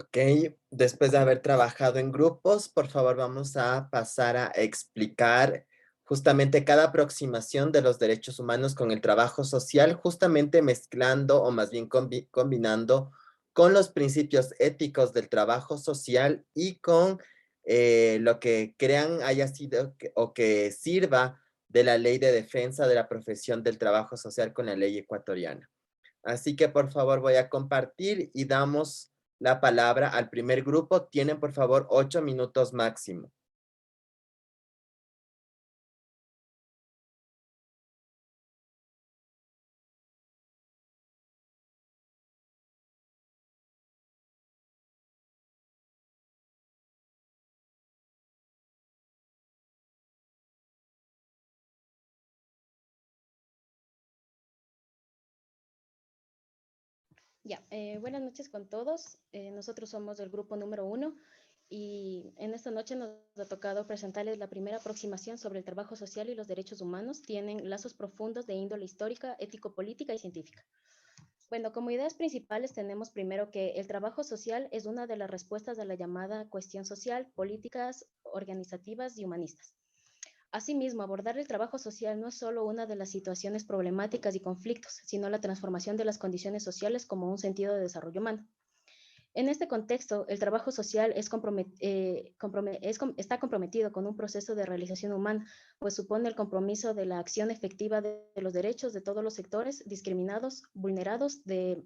Ok, después de haber trabajado en grupos, por favor, vamos a pasar a explicar justamente cada aproximación de los derechos humanos con el trabajo social, justamente mezclando o más bien combinando con los principios éticos del trabajo social y con lo que crean haya sido o que sirva de la ley de defensa de la profesión del trabajo social con la ley ecuatoriana. Así que por favor voy a compartir y damos la palabra al primer grupo. Tienen por favor 8 minutos máximo. Ya, buenas noches con todos. Nosotros somos el grupo número uno y en esta noche nos ha tocado presentarles la primera aproximación sobre el trabajo social y los derechos humanos. Tienen lazos profundos de índole histórica, ético-política y científica. Bueno, como ideas principales tenemos primero que el trabajo social es una de las respuestas a la llamada cuestión social, políticas, organizativas y humanistas. Asimismo, abordar el trabajo social no es solo una de las situaciones problemáticas y conflictos, sino la transformación de las condiciones sociales como un sentido de desarrollo humano. En este contexto, el trabajo social está comprometido con un proceso de realización humana, pues supone el compromiso de la acción efectiva de los derechos de todos los sectores discriminados, vulnerados de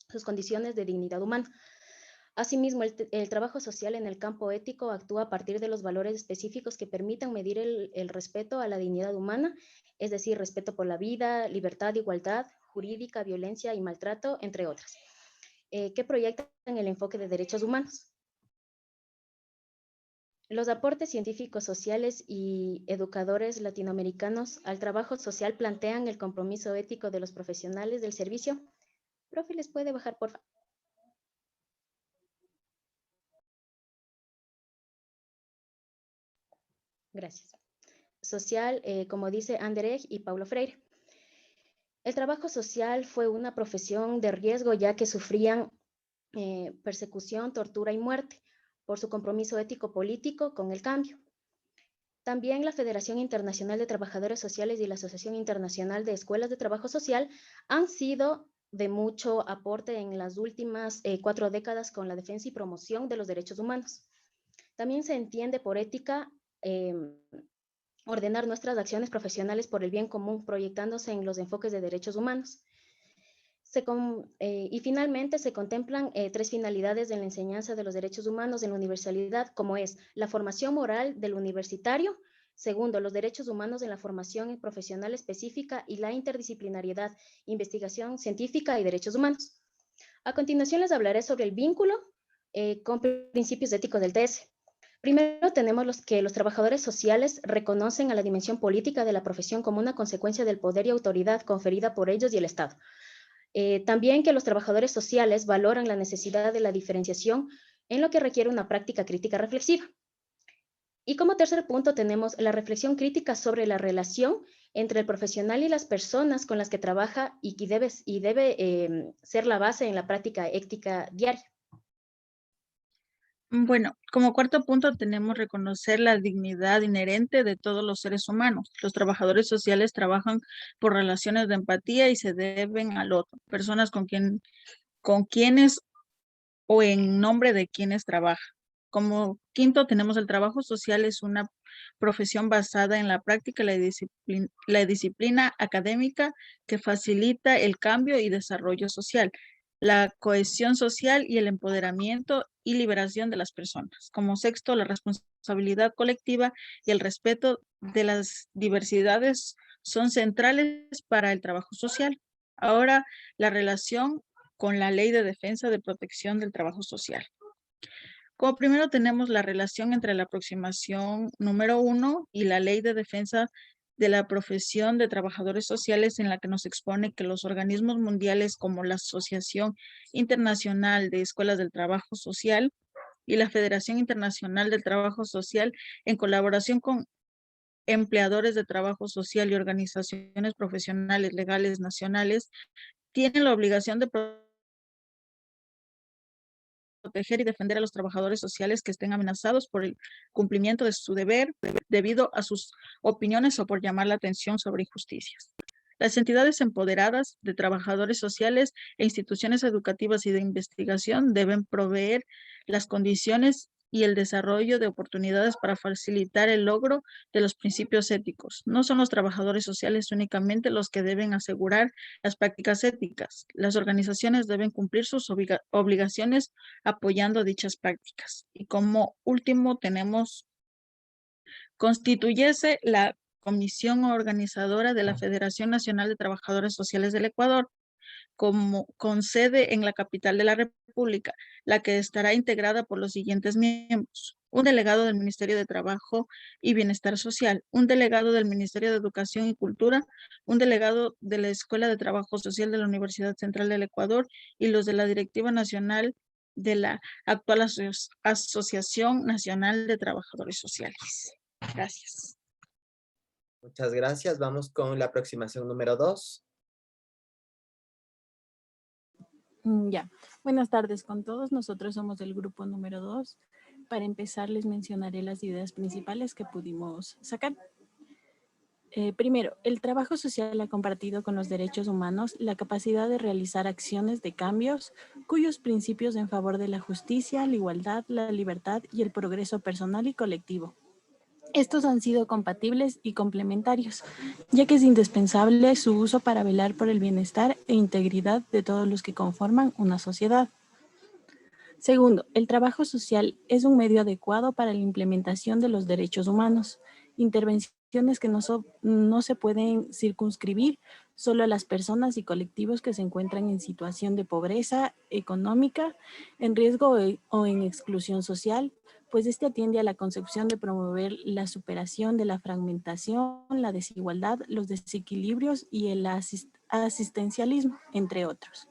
sus condiciones de dignidad humana. Asimismo, el trabajo social en el campo ético actúa a partir de los valores específicos que permitan medir el respeto a la dignidad humana, es decir, respeto por la vida, libertad, igualdad jurídica, violencia y maltrato, entre otras, que proyectan el enfoque de derechos humanos. Los aportes científicos, sociales y educadores latinoamericanos al trabajo social plantean el compromiso ético de los profesionales del servicio. Profe, ¿les puede bajar, por favor? Gracias. Social, como dice Anderegg y Paulo Freire. El trabajo social fue una profesión de riesgo ya que sufrían persecución, tortura y muerte por su compromiso ético-político con el cambio. También la Federación Internacional de Trabajadores Sociales y la Asociación Internacional de Escuelas de Trabajo Social han sido de mucho aporte en las últimas 4 décadas con la defensa y promoción de los derechos humanos. También se entiende por ética eh, ordenar nuestras acciones profesionales por el bien común, proyectándose en los enfoques de derechos humanos. Y finalmente se contemplan 3 finalidades de la enseñanza de los derechos humanos en la universalidad, como es la formación moral del universitario, segundo, los derechos humanos en la formación profesional específica y la interdisciplinariedad, investigación científica y derechos humanos. A continuación les hablaré sobre el vínculo con principios éticos del TS. Primero tenemos que los trabajadores sociales reconocen a la dimensión política de la profesión como una consecuencia del poder y autoridad conferida por ellos y el Estado. También que los trabajadores sociales valoran la necesidad de la diferenciación en lo que requiere una práctica crítica reflexiva. Y como tercer punto tenemos la reflexión crítica sobre la relación entre el profesional y las personas con las que trabaja y que debe ser la base en la práctica ética diaria. Bueno, como cuarto punto tenemos reconocer la dignidad inherente de todos los seres humanos. Los trabajadores sociales trabajan por relaciones de empatía y se deben al otro, personas con quienes o en nombre de quienes trabajan. Como quinto tenemos el trabajo social es una profesión basada en la práctica y la disciplina académica que facilita el cambio y desarrollo social, la cohesión social y el empoderamiento y liberación de las personas. Como sexto, la responsabilidad colectiva y el respeto de las diversidades son centrales para el trabajo social. Ahora, la relación con la Ley de Defensa de Protección del Trabajo Social. Como primero tenemos la relación entre la aproximación número 1 y la Ley de Defensa de la Profesión de Trabajadores Sociales, en la que nos expone que los organismos mundiales como la Asociación Internacional de Escuelas del Trabajo Social y la Federación Internacional del Trabajo Social, en colaboración con empleadores de trabajo social y organizaciones profesionales legales nacionales, tienen la obligación de proteger y defender a los trabajadores sociales que estén amenazados por el cumplimiento de su deber debido a sus opiniones o por llamar la atención sobre injusticias. Las entidades empoderadas de trabajadores sociales e instituciones educativas y de investigación deben proveer las condiciones y el desarrollo de oportunidades para facilitar el logro de los principios éticos. No son los trabajadores sociales únicamente los que deben asegurar las prácticas éticas. Las organizaciones deben cumplir sus obligaciones apoyando dichas prácticas. Y como último tenemos, constituyese la Comisión Organizadora de la Federación Nacional de Trabajadores Sociales del Ecuador, con sede en la capital de la República, la que estará integrada por los siguientes miembros: un delegado del Ministerio de Trabajo y Bienestar Social, un delegado del Ministerio de Educación y Cultura, un delegado de la Escuela de Trabajo Social de la Universidad Central del Ecuador y los de la Directiva Nacional de la actual Asociación Nacional de Trabajadores Sociales. Gracias. Muchas gracias. Vamos con la aproximación número 2. Ya, buenas tardes con todos. Nosotros somos el grupo número 2. Para empezar, les mencionaré las ideas principales que pudimos sacar. Primero, el trabajo social ha compartido con los derechos humanos la capacidad de realizar acciones de cambios cuyos principios en favor de la justicia, la igualdad, la libertad y el progreso personal y colectivo. Estos han sido compatibles y complementarios, ya que es indispensable su uso para velar por el bienestar e integridad de todos los que conforman una sociedad. Segundo, el trabajo social es un medio adecuado para la implementación de los derechos humanos, intervenciones que no se pueden circunscribir solo a las personas y colectivos que se encuentran en situación de pobreza económica, en riesgo o en exclusión social, pues este atiende a la concepción de promover la superación de la fragmentación, la desigualdad, los desequilibrios y el asistencialismo, entre otros.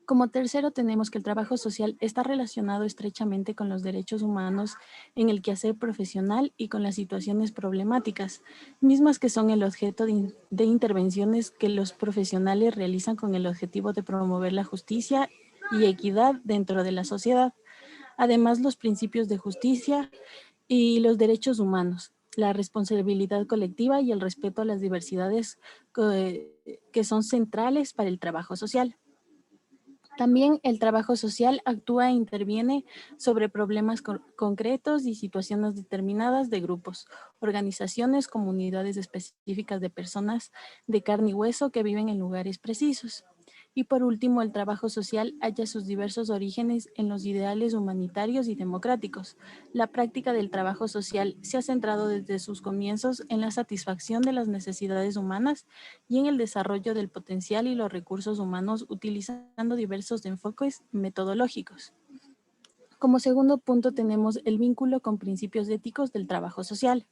Como tercero, tenemos que el trabajo social está relacionado estrechamente con los derechos humanos en el quehacer profesional y con las situaciones problemáticas, mismas que son el objeto de intervenciones que los profesionales realizan con el objetivo de promover la justicia y equidad dentro de la sociedad. Además, los principios de justicia y los derechos humanos, la responsabilidad colectiva y el respeto a las diversidades que son centrales para el trabajo social. También el trabajo social actúa e interviene sobre problemas concretos y situaciones determinadas de grupos, organizaciones, comunidades específicas de personas de carne y hueso que viven en lugares precisos. Y por último, el trabajo social halla sus diversos orígenes en los ideales humanitarios y democráticos. La práctica del trabajo social se ha centrado desde sus comienzos en la satisfacción de las necesidades humanas y en el desarrollo del potencial y los recursos humanos utilizando diversos enfoques metodológicos. Como segundo punto tenemos el vínculo con principios éticos del trabajo social.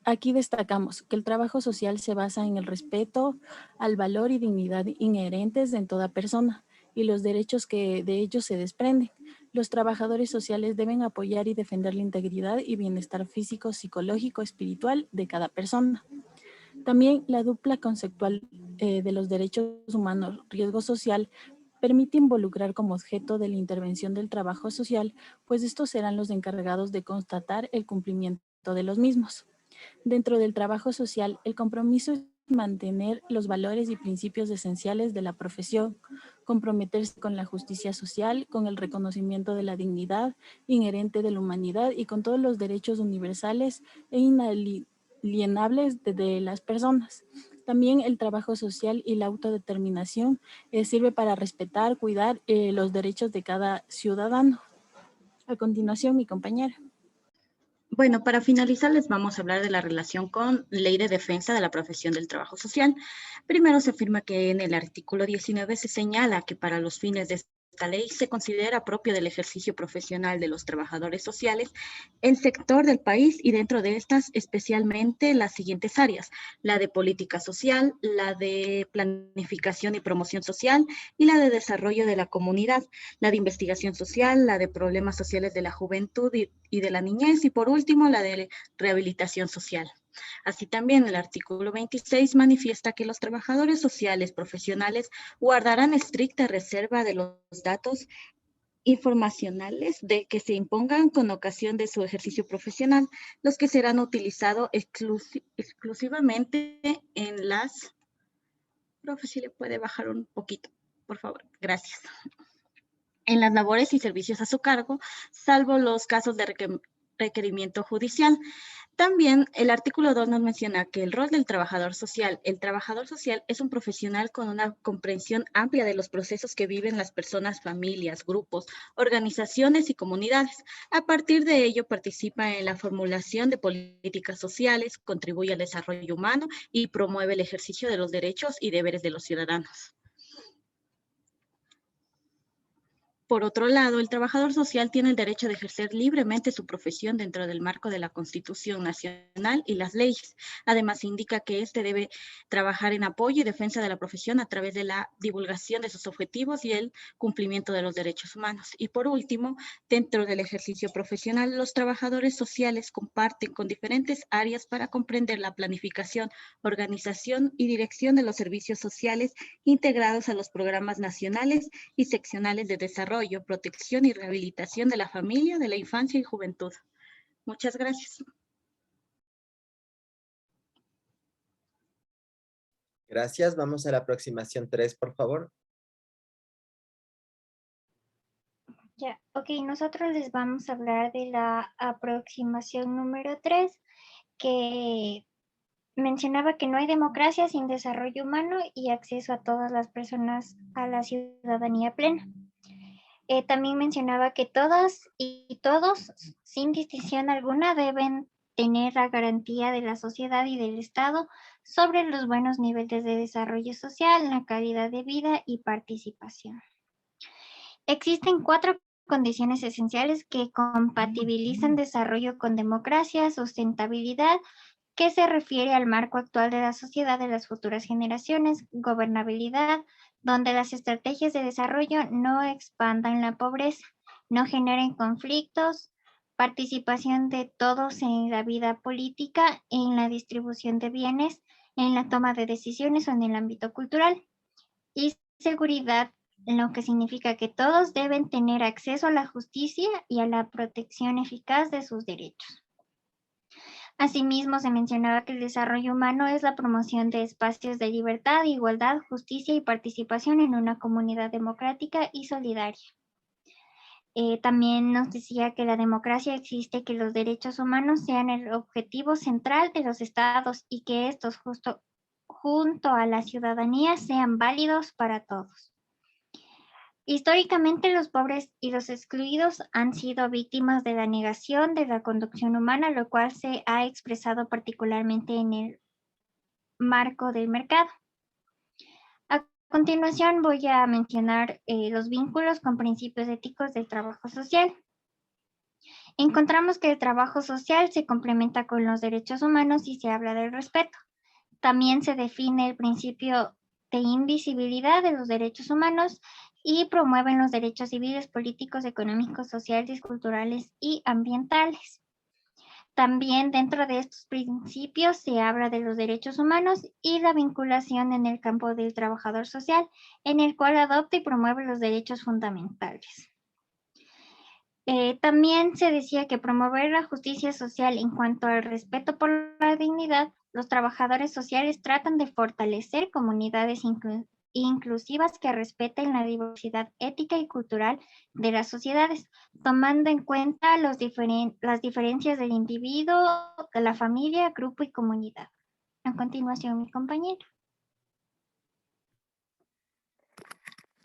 Aquí destacamos que el trabajo social se basa en el respeto al valor y dignidad inherentes en toda persona y los derechos que de ellos se desprenden. Los trabajadores sociales deben apoyar y defender la integridad y bienestar físico, psicológico, espiritual de cada persona. También la dupla conceptual de los derechos humanos, riesgo social, permite involucrar como objeto de la intervención del trabajo social, pues estos serán los encargados de constatar el cumplimiento de los mismos. Dentro del trabajo social, el compromiso es mantener los valores y principios esenciales de la profesión, comprometerse con la justicia social, con el reconocimiento de la dignidad inherente de la humanidad y con todos los derechos universales e inalienables de las personas. También el trabajo social y la autodeterminación sirve para respetar, cuidar los derechos de cada ciudadano. A continuación, mi compañera. Bueno, para finalizar les vamos a hablar de la relación con Ley de Defensa de la Profesión del Trabajo Social. Primero se afirma que en el artículo 19 se señala que para los fines de esta ley se considera propio del ejercicio profesional de los trabajadores sociales el sector del país y dentro de estas especialmente las siguientes áreas: la de política social, la de planificación y promoción social y la de desarrollo de la comunidad, la de investigación social, la de problemas sociales de la juventud y de la niñez y por último la de rehabilitación social. Así también el artículo 26 manifiesta que los trabajadores sociales profesionales guardarán estricta reserva de los datos informacionales de que se impongan con ocasión de su ejercicio profesional, los que serán utilizados exclusivamente en las... Profe, si le puede bajar un poquito, por favor. Gracias. En las labores y servicios a su cargo, salvo los casos de requerimiento judicial. También el artículo 2 nos menciona que el rol del trabajador social es un profesional con una comprensión amplia de los procesos que viven las personas, familias, grupos, organizaciones y comunidades. A partir de ello participa en la formulación de políticas sociales, contribuye al desarrollo humano y promueve el ejercicio de los derechos y deberes de los ciudadanos. Por otro lado, el trabajador social tiene el derecho de ejercer libremente su profesión dentro del marco de la Constitución Nacional y las leyes. Además, indica que éste debe trabajar en apoyo y defensa de la profesión a través de la divulgación de sus objetivos y el cumplimiento de los derechos humanos. Y por último, dentro del ejercicio profesional, los trabajadores sociales comparten con diferentes áreas para comprender la planificación, organización y dirección de los servicios sociales integrados a los programas nacionales y seccionales de desarrollo, protección y rehabilitación de la familia, de la infancia y juventud. Muchas gracias. Gracias. Vamos a la aproximación 3, por favor. Ya, ok, nosotros les vamos a hablar de la aproximación número 3, que mencionaba que no hay democracia sin desarrollo humano y acceso a todas las personas a la ciudadanía plena. También mencionaba que todas y todos, sin distinción alguna, deben tener la garantía de la sociedad y del Estado sobre los buenos niveles de desarrollo social, la calidad de vida y participación. Existen 4 condiciones esenciales que compatibilizan desarrollo con democracia, sustentabilidad, que se refiere al marco actual de la sociedad de las futuras generaciones, gobernabilidad, donde las estrategias de desarrollo no expandan la pobreza, no generen conflictos, participación de todos en la vida política, en la distribución de bienes, en la toma de decisiones o en el ámbito cultural, y seguridad, lo que significa que todos deben tener acceso a la justicia y a la protección eficaz de sus derechos. Asimismo, se mencionaba que el desarrollo humano es la promoción de espacios de libertad, igualdad, justicia y participación en una comunidad democrática y solidaria. También nos decía que la democracia existe, que los derechos humanos sean el objetivo central de los estados y que estos junto a la ciudadanía sean válidos para todos. Históricamente, los pobres y los excluidos han sido víctimas de la negación de la conducción humana, lo cual se ha expresado particularmente en el marco del mercado. A continuación voy a mencionar los vínculos con principios éticos del trabajo social. Encontramos que el trabajo social se complementa con los derechos humanos y se habla del respeto. También se define el principio de invisibilidad de los derechos humanos y promueven los derechos civiles, políticos, económicos, sociales, culturales y ambientales. También dentro de estos principios se habla de los derechos humanos y la vinculación en el campo del trabajador social, en el cual adopta y promueve los derechos fundamentales. También se decía que promover la justicia social en cuanto al respeto por la dignidad, los trabajadores sociales tratan de fortalecer comunidades inclusivas que respeten la diversidad ética y cultural de las sociedades, tomando en cuenta las diferencias del individuo, de la familia, grupo y comunidad. A continuación, mi compañero.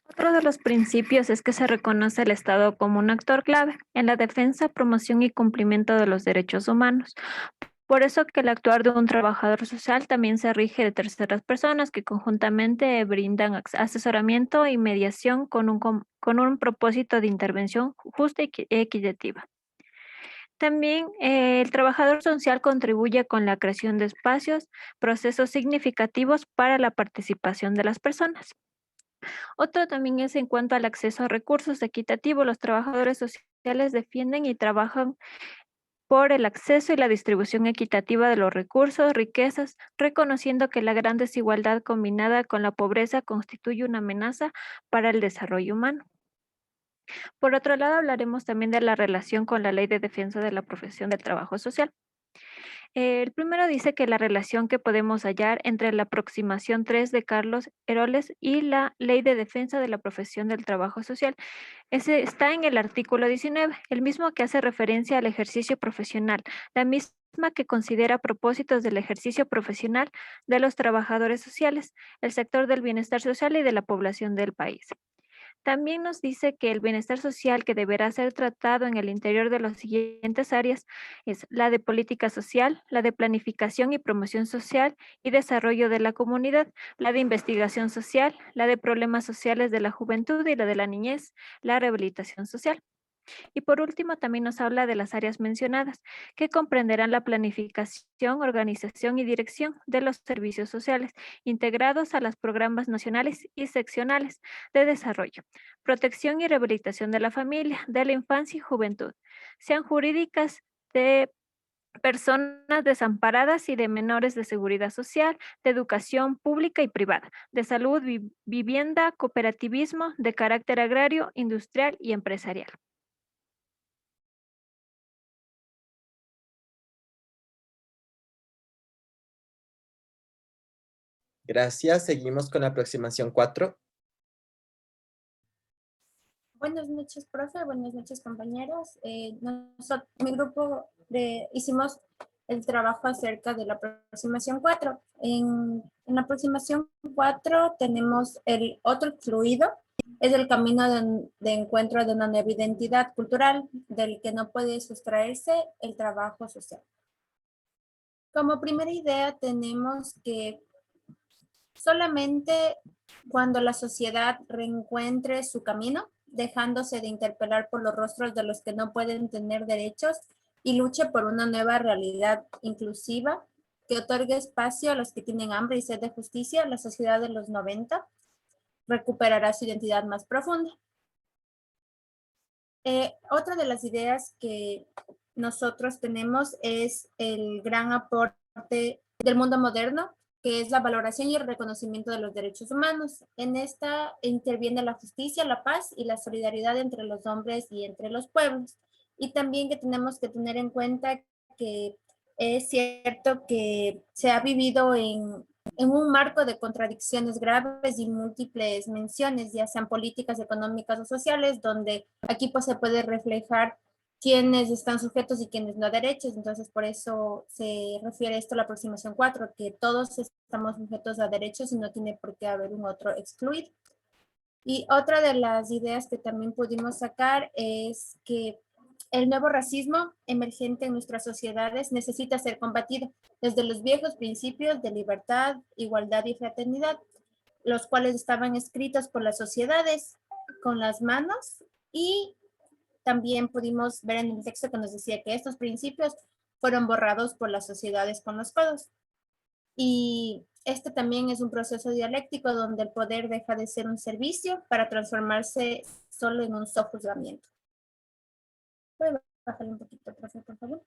Otro de los principios es que se reconoce al Estado como un actor clave en la defensa, promoción y cumplimiento de los derechos humanos. Por eso que el actuar de un trabajador social también se rige de terceras personas que conjuntamente brindan asesoramiento y mediación con un propósito de intervención justa y equitativa. También el trabajador social contribuye con la creación de espacios, procesos significativos para la participación de las personas. Otro también es en cuanto al acceso a recursos equitativos. Los trabajadores sociales defienden y trabajan por el acceso y la distribución equitativa de los recursos, riquezas, reconociendo que la gran desigualdad combinada con la pobreza constituye una amenaza para el desarrollo humano. Por otro lado, hablaremos también de la relación con la Ley de Defensa de la Profesión del Trabajo Social. El primero dice que la relación que podemos hallar entre la aproximación 3 de Carlos Heroles y la Ley de Defensa de la Profesión del Trabajo Social ese está en el artículo 19, el mismo que hace referencia al ejercicio profesional, la misma que considera propósitos del ejercicio profesional de los trabajadores sociales, el sector del bienestar social y de la población del país. También nos dice que el bienestar social que deberá ser tratado en el interior de las siguientes áreas es la de política social, la de planificación y promoción social y desarrollo de la comunidad, la de investigación social, la de problemas sociales de la juventud y la de la niñez, la rehabilitación social. Y por último, también nos habla de las áreas mencionadas, que comprenderán la planificación, organización y dirección de los servicios sociales, integrados a los programas nacionales y seccionales de desarrollo, protección y rehabilitación de la familia, de la infancia y juventud, sean jurídicas de personas desamparadas y de menores de seguridad social, de educación pública y privada, de salud, vivienda, cooperativismo, de carácter agrario, industrial y empresarial. Gracias. Seguimos con la aproximación 4. Buenas noches, profe. Buenas noches, compañeros. Mi grupo hicimos el trabajo acerca de la aproximación 4. En la aproximación 4 tenemos el otro fluido. Es el camino de encuentro de una nueva identidad cultural del que no puede sustraerse el trabajo social. Como primera idea tenemos que solamente cuando la sociedad reencuentre su camino, dejándose de interpelar por los rostros de los que no pueden tener derechos y luche por una nueva realidad inclusiva que otorgue espacio a los que tienen hambre y sed de justicia, la sociedad de los 90 recuperará su identidad más profunda. Otra de las ideas que nosotros tenemos es el gran aporte del mundo moderno, que es la valoración y el reconocimiento de los derechos humanos. En esta interviene la justicia, la paz y la solidaridad entre los hombres y entre los pueblos. Y también que tenemos que tener en cuenta que es cierto que se ha vivido en un marco de contradicciones graves y múltiples menciones, ya sean políticas, económicas o sociales, donde aquí pues se puede reflejar quiénes están sujetos y quiénes no derechos. Entonces, por eso se refiere esto a la aproximación 4, que todos estamos sujetos a derechos y no tiene por qué haber un otro excluido. Y otra de las ideas que también pudimos sacar es que el nuevo racismo emergente en nuestras sociedades necesita ser combatido desde los viejos principios de libertad, igualdad y fraternidad, los cuales estaban escritos por las sociedades con las manos, y también pudimos ver en el texto que nos decía que estos principios fueron borrados por las sociedades con los codos. Y este también es un proceso dialéctico donde el poder deja de ser un servicio para transformarse solo en un sojuzgamiento. Voy a bajarle un poquito, profe, por favor.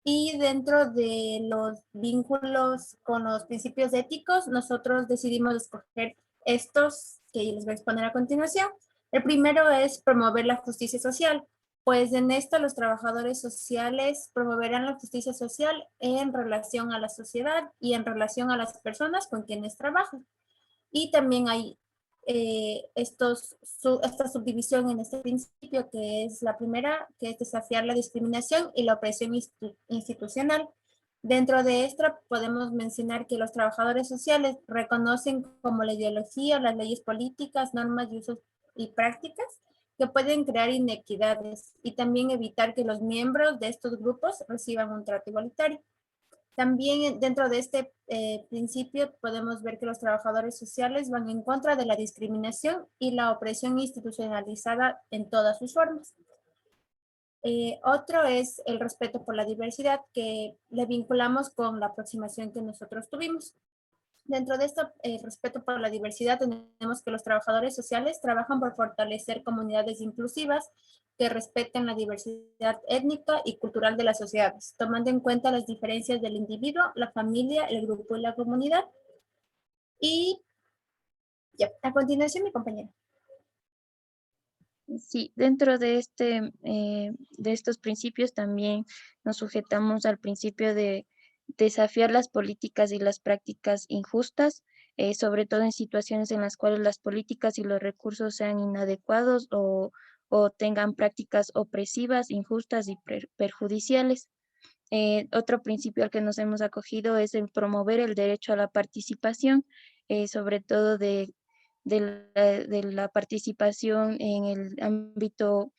Y dentro de los vínculos con los principios éticos, nosotros decidimos escoger estos que les voy a exponer a continuación. El primero es promover la justicia social, pues en esta los trabajadores sociales promoverán la justicia social en relación a la sociedad y en relación a las personas con quienes trabajan. Y también hay esta subdivisión en este principio, que es la primera, que es desafiar la discriminación y la opresión institucional. Dentro de esta podemos mencionar que los trabajadores sociales reconocen como la ideología, las leyes políticas, normas y usos y prácticas que pueden crear inequidades y también evitar que los miembros de estos grupos reciban un trato igualitario. También dentro de este principio podemos ver que los trabajadores sociales van en contra de la discriminación y la opresión institucionalizada en todas sus formas. Otro es el respeto por la diversidad, que le vinculamos con la aproximación que nosotros tuvimos. Dentro de este respeto por la diversidad tenemos que los trabajadores sociales trabajan por fortalecer comunidades inclusivas que respeten la diversidad étnica y cultural de las sociedades, tomando en cuenta las diferencias del individuo, la familia, el grupo y la comunidad. Y ya, a continuación mi compañera. Sí, dentro de de estos principios también nos sujetamos al principio de desafiar las políticas y las prácticas injustas, sobre todo en situaciones en las cuales las políticas y los recursos sean inadecuados o tengan prácticas opresivas, injustas y perjudiciales. Otro principio al que nos hemos acogido es el promover el derecho a la participación, sobre todo de la participación en el ámbito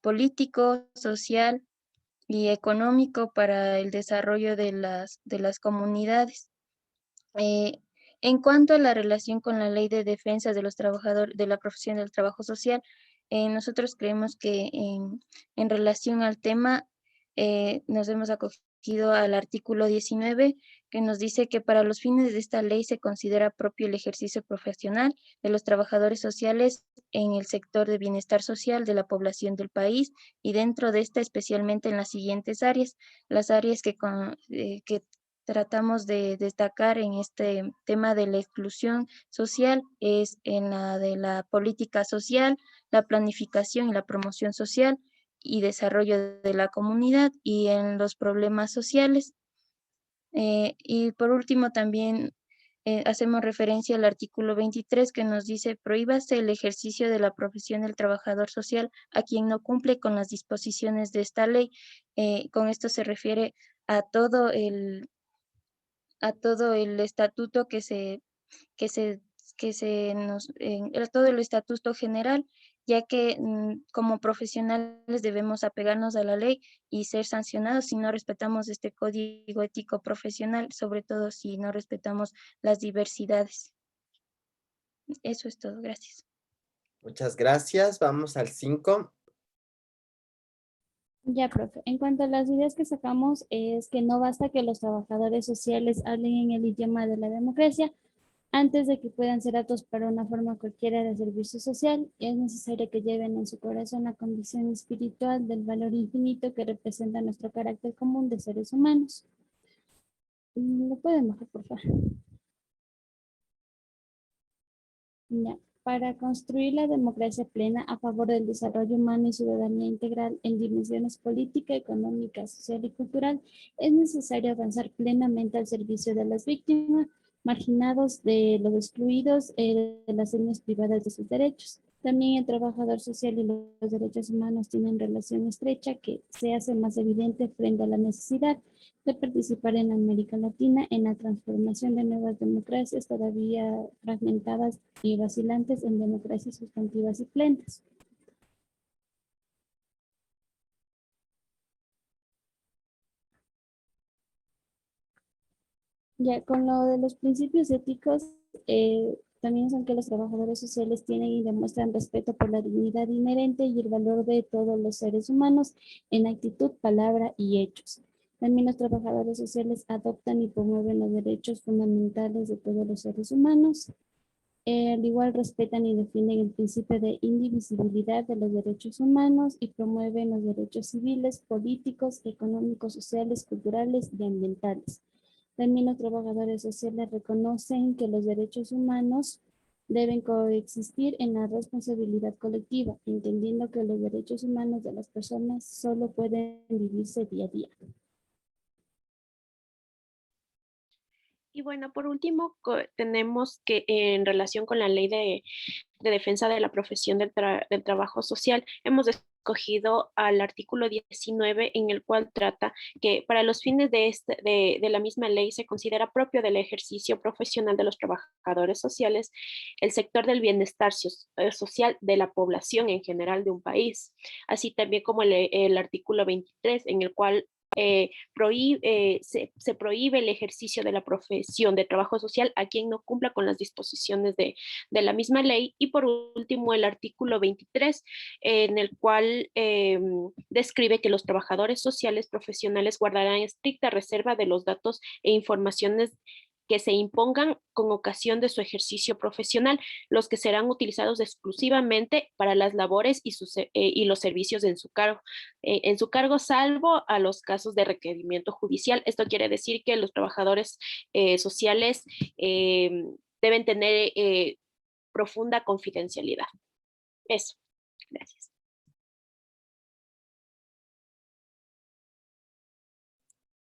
político, social y económico para el desarrollo de las comunidades. Eh, en cuanto a la relación con la ley de defensa de los trabajadores de la profesión del trabajo social, nosotros creemos que en relación al tema nos hemos acogido al artículo 19 que nos dice que para los fines de esta ley se considera propio el ejercicio profesional de los trabajadores sociales en el sector de bienestar social de la población del país y dentro de esta especialmente en las siguientes áreas, las áreas que tratamos de destacar en este tema de la exclusión social es en la de la política social, la planificación y la promoción social y desarrollo de la comunidad y en los problemas sociales. Y por último también hacemos referencia al artículo 23 que nos dice prohíbase el ejercicio de la profesión del trabajador social a quien no cumple con las disposiciones de esta ley. Con esto se refiere a todo el estatuto que se, todo el estatuto general, ya que como profesionales debemos apegarnos a la ley y ser sancionados si no respetamos este código ético profesional, sobre todo si no respetamos las diversidades. Eso es todo, gracias. Muchas gracias. Vamos al 5. Ya, profe. En cuanto a las ideas que sacamos, es que no basta que los trabajadores sociales hablen en el idioma de la democracia. Antes de que puedan ser aptos para una forma cualquiera de servicio social, es necesario que lleven en su corazón la condición espiritual del valor infinito que representa nuestro carácter común de seres humanos. ¿Lo pueden bajar, por favor? Ya. Para construir la democracia plena a favor del desarrollo humano y ciudadanía integral en dimensiones política, económica, social y cultural, es necesario avanzar plenamente al servicio de las víctimas, marginados, de los excluidos, de las etnias privadas de sus derechos. También el trabajador social y los derechos humanos tienen relación estrecha que se hace más evidente frente a la necesidad de participar en América Latina en la transformación de nuevas democracias todavía fragmentadas y vacilantes en democracias sustantivas y plenas. Ya con lo de los principios éticos, también son que los trabajadores sociales tienen y demuestran respeto por la dignidad inherente y el valor de todos los seres humanos en actitud, palabra y hechos. También los trabajadores sociales adoptan y promueven los derechos fundamentales de todos los seres humanos. Al igual respetan y defienden el principio de indivisibilidad de los derechos humanos y promueven los derechos civiles, políticos, económicos, sociales, culturales y ambientales. También los trabajadores sociales reconocen que los derechos humanos deben coexistir en la responsabilidad colectiva, entendiendo que los derechos humanos de las personas solo pueden vivirse día a día. Y bueno, por último, tenemos que en relación con la ley de defensa de la profesión del trabajo social, hemos escogido al artículo 19 en el cual trata que para los fines de la misma ley se considera propio del ejercicio profesional de los trabajadores sociales el sector del bienestar social de la población en general de un país, así también como el artículo 23 en el cual se prohíbe el ejercicio de la profesión de trabajo social a quien no cumpla con las disposiciones de la misma ley. Y por último, el artículo 23, en el cual describe que los trabajadores sociales profesionales guardarán estricta reserva de los datos e informaciones que se impongan con ocasión de su ejercicio profesional, los que serán utilizados exclusivamente para las labores y los servicios en su cargo, salvo a los casos de requerimiento judicial. Esto quiere decir que los trabajadores sociales deben tener profunda confidencialidad. Eso. Gracias.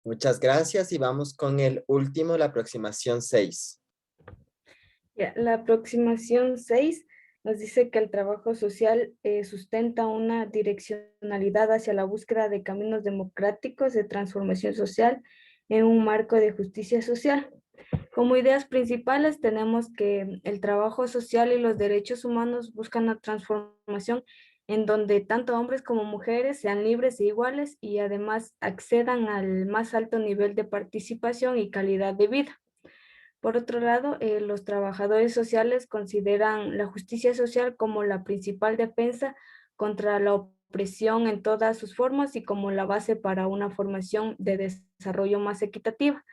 Muchas gracias y vamos con el último, la aproximación 6. La aproximación 6 nos dice que el trabajo social sustenta una direccionalidad hacia la búsqueda de caminos democráticos de transformación social en un marco de justicia social. Como ideas principales tenemos que el trabajo social y los derechos humanos buscan la transformación en donde tanto hombres como mujeres sean libres e iguales y además accedan al más alto nivel de participación y calidad de vida. Por otro lado, los trabajadores sociales consideran la justicia social como la principal defensa contra la opresión en todas sus formas y como la base para una formación de desarrollo más equitativa.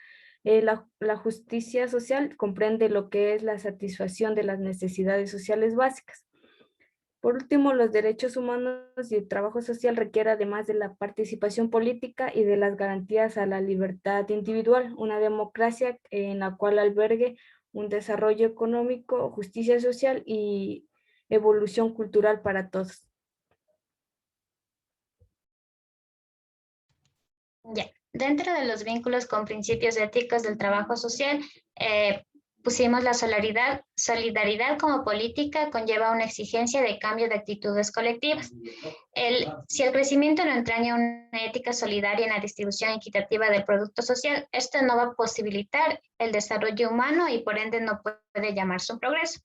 La justicia social comprende lo que es la satisfacción de las necesidades sociales básicas. Por último, los derechos humanos y el trabajo social requiere además de la participación política y de las garantías a la libertad individual, una democracia en la cual albergue un desarrollo económico, justicia social y evolución cultural para todos. Ya. Dentro de los vínculos con principios éticos del trabajo social, pusimos la solidaridad como política conlleva una exigencia de cambio de actitudes colectivas. Si el crecimiento no entraña una ética solidaria en la distribución equitativa del producto social, esto no va a posibilitar el desarrollo humano y por ende no puede llamarse un progreso.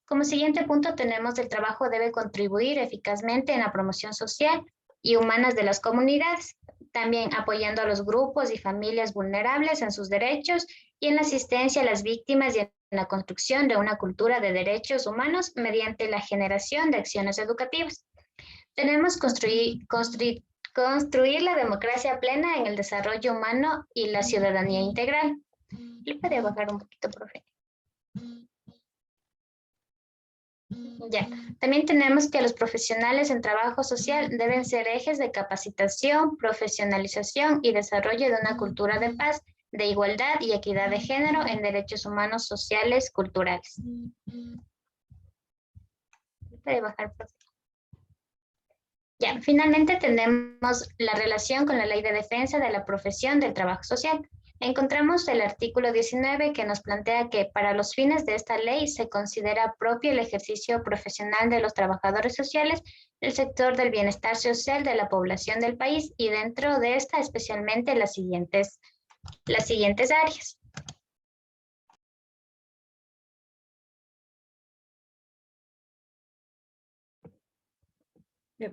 Como siguiente punto tenemos el trabajo debe contribuir eficazmente en la promoción social y humanas de las comunidades, también apoyando a los grupos y familias vulnerables en sus derechos y en la asistencia a las víctimas y en la construcción de una cultura de derechos humanos mediante la generación de acciones educativas. Tenemos construir la democracia plena en el desarrollo humano y la ciudadanía integral. ¿Le puede bajar un poquito, profe? Ya. También tenemos que los profesionales en trabajo social deben ser ejes de capacitación, profesionalización y desarrollo de una cultura de paz, de igualdad y equidad de género en derechos humanos, sociales, culturales. Puede bajar, por favor. Ya, finalmente tenemos la relación con la Ley de Defensa de la Profesión del Trabajo Social. Encontramos el artículo 19 que nos plantea que para los fines de esta ley se considera propio el ejercicio profesional de los trabajadores sociales del sector del bienestar social de la población del país y dentro de esta especialmente las siguientes áreas.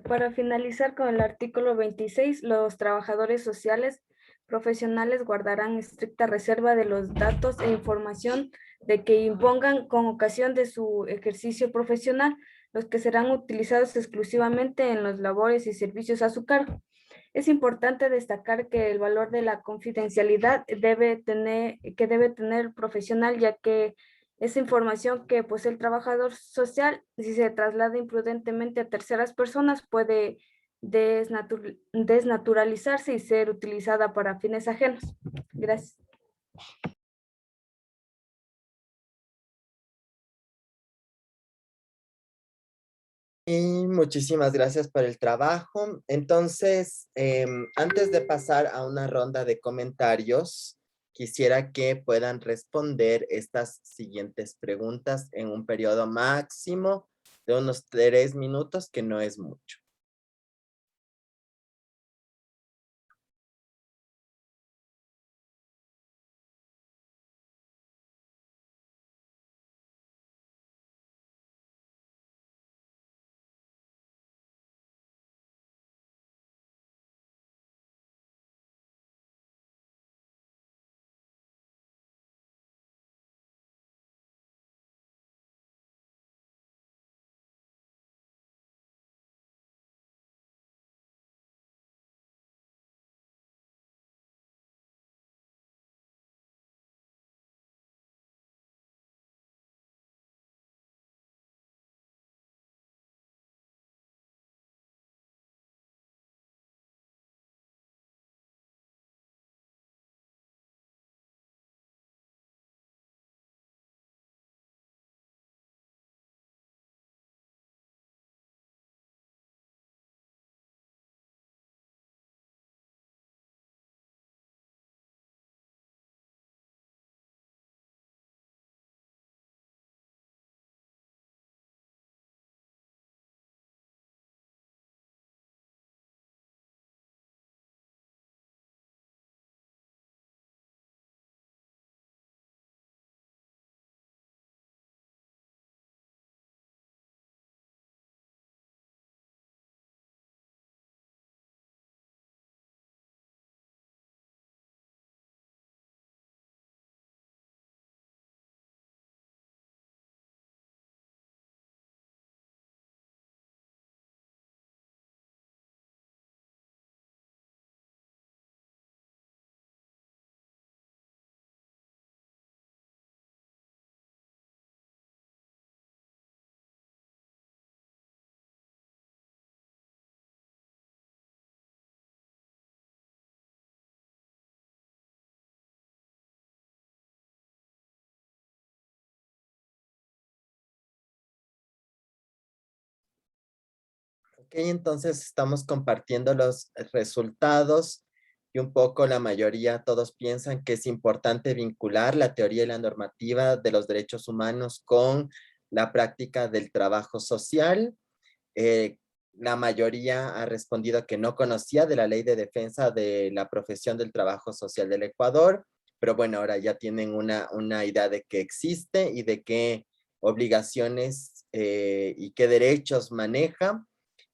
Para finalizar con el artículo 26, los trabajadores sociales profesionales guardarán estricta reserva de los datos e información de que impongan con ocasión de su ejercicio profesional, los que serán utilizados exclusivamente en los labores y servicios a su cargo. Es importante destacar que el valor de la confidencialidad debe tener el profesional, ya que esa información que posee el trabajador social, si se traslada imprudentemente a terceras personas, puede desnaturalizarse y ser utilizada para fines ajenos. Gracias. Y muchísimas gracias por el trabajo. Entonces, antes de pasar a una ronda de comentarios, quisiera que puedan responder estas siguientes preguntas en un periodo máximo de unos 3 minutos, que no es mucho. Ok, entonces estamos compartiendo los resultados y un poco la mayoría, todos piensan que es importante vincular la teoría y la normativa de los derechos humanos con la práctica del trabajo social. La mayoría ha respondido que no conocía de la Ley de Defensa de la Profesión del Trabajo Social del Ecuador, pero bueno, ahora ya tienen una idea de que existe y de qué obligaciones y qué derechos maneja.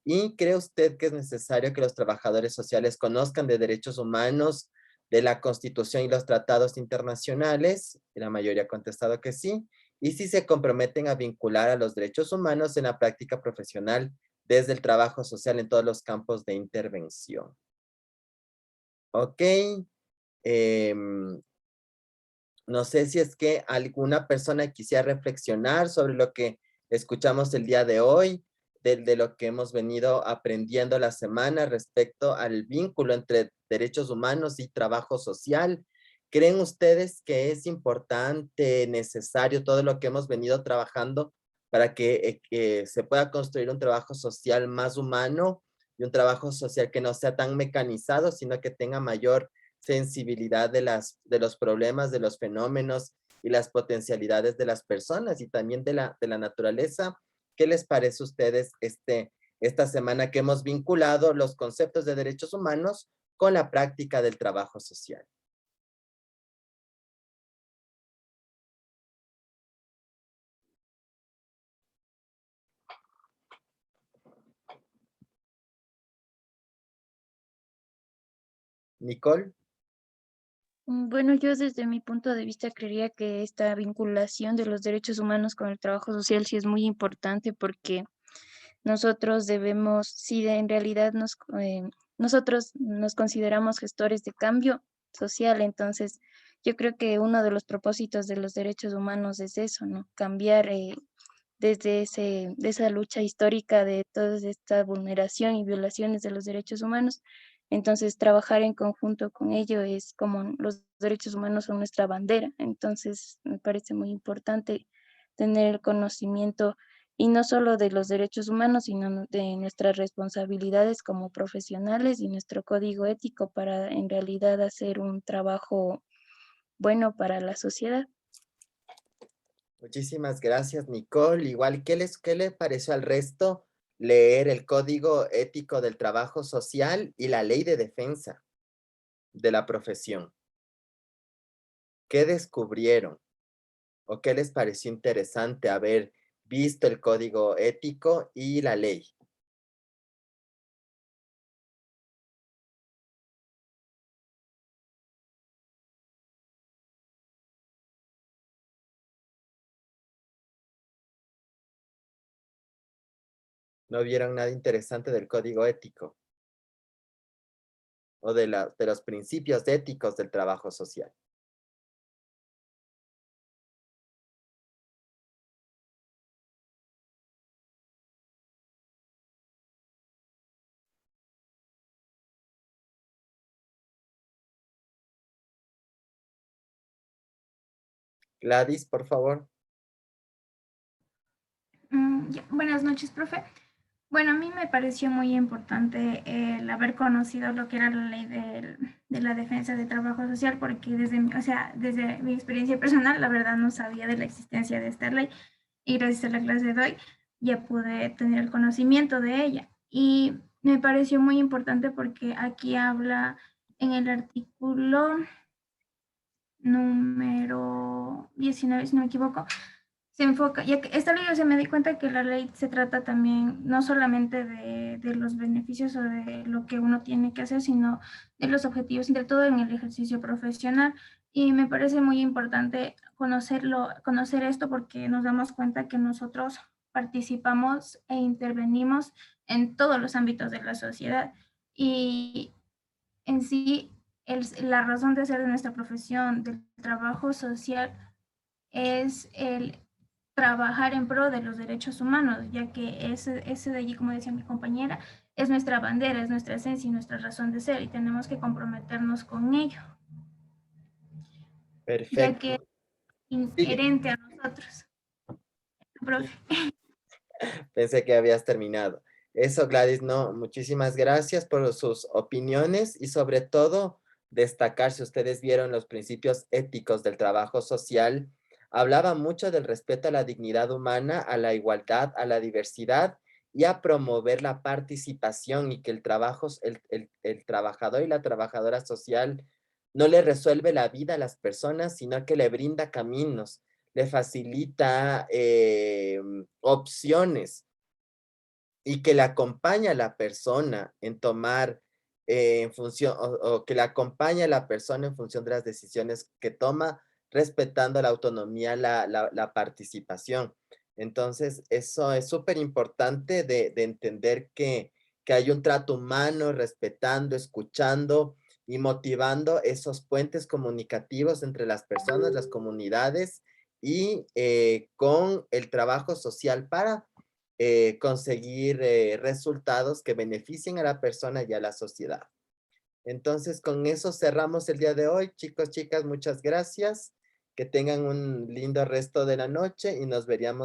¿Y cree usted que es necesario que los trabajadores sociales conozcan de derechos humanos, de la Constitución y los tratados internacionales? Y la mayoría ha contestado que sí. Y si se comprometen a vincular a los derechos humanos en la práctica profesional desde el trabajo social en todos los campos de intervención. Ok. No sé si es que alguna persona quisiera reflexionar sobre lo que escuchamos el día de hoy, de lo que hemos venido aprendiendo la semana respecto al vínculo entre derechos humanos y trabajo social. ¿Creen ustedes que es importante, necesario todo lo que hemos venido trabajando para que se pueda construir un trabajo social más humano y un trabajo social que no sea tan mecanizado, sino que tenga mayor sensibilidad de los problemas, de los fenómenos y las potencialidades de las personas y también de la naturaleza? ¿Qué les parece a ustedes esta semana que hemos vinculado los conceptos de derechos humanos con la práctica del trabajo social? Nicole. Bueno, yo desde mi punto de vista creería que esta vinculación de los derechos humanos con el trabajo social sí es muy importante porque nosotros debemos, si en realidad nosotros nos consideramos gestores de cambio social, entonces yo creo que uno de los propósitos de los derechos humanos es eso, ¿no? Cambiar desde de esa lucha histórica de toda esta vulneración y violaciones de los derechos humanos. Entonces, trabajar en conjunto con ello es como los derechos humanos son nuestra bandera. Entonces, me parece muy importante tener el conocimiento y no solo de los derechos humanos, sino de nuestras responsabilidades como profesionales y nuestro código ético para en realidad hacer un trabajo bueno para la sociedad. Muchísimas gracias, Nicole. Igual, ¿qué le pareció al resto leer el Código Ético del Trabajo Social y la Ley de Defensa de la Profesión? ¿Qué descubrieron? ¿O qué les pareció interesante haber visto el Código Ético y la ley? ¿No vieron nada interesante del Código Ético? ¿O de los principios éticos del trabajo social? Gladys, por favor. Buenas noches, profe. Bueno, a mí me pareció muy importante el haber conocido lo que era la ley de la defensa de trabajo social, porque desde mi experiencia personal, la verdad no sabía de la existencia de esta ley y gracias a la clase de hoy ya pude tener el conocimiento de ella. Y me pareció muy importante porque aquí habla en el artículo número 19, si no me equivoco, se enfoca, ya que esta ley, o sea, me di cuenta que la ley se trata también no solamente de los beneficios o de lo que uno tiene que hacer, sino de los objetivos, entre todo en el ejercicio profesional. Y me parece muy importante conocer esto porque nos damos cuenta que nosotros participamos e intervenimos en todos los ámbitos de la sociedad. Y en sí, la razón de ser de nuestra profesión, del trabajo social, es el trabajar en pro de los derechos humanos, ya que ese de allí, como decía mi compañera, es nuestra bandera, es nuestra esencia y nuestra razón de ser, y tenemos que comprometernos con ello. Perfecto. Ya que es inherente a nosotros. Profe. Pensé que habías terminado. Eso, Gladys, no, muchísimas gracias por sus opiniones y sobre todo destacar, si ustedes vieron los principios éticos del trabajo social, hablaba mucho del respeto a la dignidad humana, a la igualdad, a la diversidad y a promover la participación y que el trabajador y la trabajadora social no le resuelve la vida a las personas, sino que le brinda caminos, le facilita opciones y que le acompaña a la persona en tomar en función, o que le acompaña a la persona en función de las decisiones que toma, respetando la autonomía, la participación. Entonces, eso es súper importante de entender que hay un trato humano, respetando, escuchando y motivando esos puentes comunicativos entre las personas, las comunidades y con el trabajo social para conseguir resultados que beneficien a la persona y a la sociedad. Entonces, con eso cerramos el día de hoy. Chicos, chicas, muchas gracias. Que tengan un lindo resto de la noche y nos veríamos